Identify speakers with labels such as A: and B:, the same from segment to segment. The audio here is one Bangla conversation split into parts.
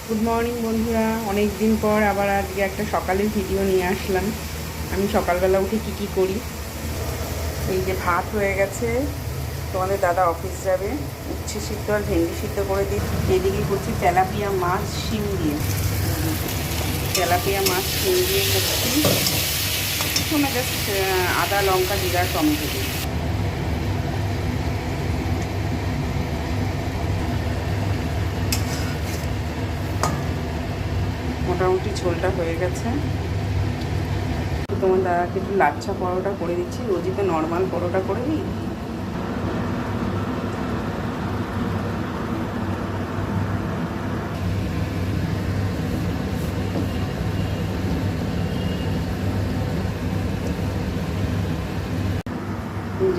A: গুড মর্নিং বন্ধুরা, অনেক দিন পর আবার আজকে একটা সকালের ভিডিও নিয়ে আসলাম। আমি সকালবেলা উঠে কি করি। এই যে ভাত হয়ে গেছে, তোমাদের দাদা অফিস যাবে, উচ্ছে সিদ্ধ আর ভেন্ডি সিদ্ধ করে দিই। এদিকে করছি তেলাপিয়া মাছ শিম দিয়ে, তেলাপিয়া মাছ শিম দিয়ে করছি। প্রথমে জাস্ট আদা লঙ্কা জিরা টমেটো দিই। মোটামুটি ঝোলটা হয়ে গেছে। তোমার দাদাকে একটু লাচ্ছা পরোটা করে দিচ্ছি, রোজই তো নর্মাল পরোটা করে দিই।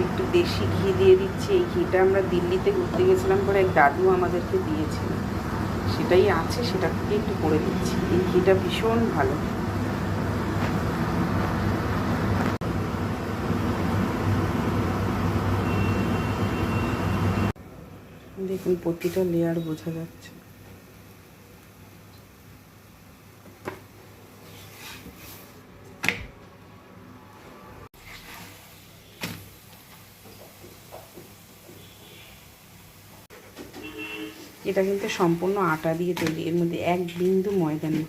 A: একটু দেশি ঘি দিয়ে দিচ্ছি। এই ঘিটা আমরা দিল্লিতে ঘুরতে গেছিলাম, পরে এক দাদু আমাদেরকে দিয়েছিল, সেটাই আছে, সেটা থেকে একটু করে দিচ্ছি। এই ঘিটা ভীষণ ভালো। দেখুন প্রতিটা লেয়ার বোঝা যাচ্ছে। এটা কিন্তু সম্পূর্ণ আটা দিয়ে তৈরি, এর মধ্যে এক বিন্দু ময়দা নেই।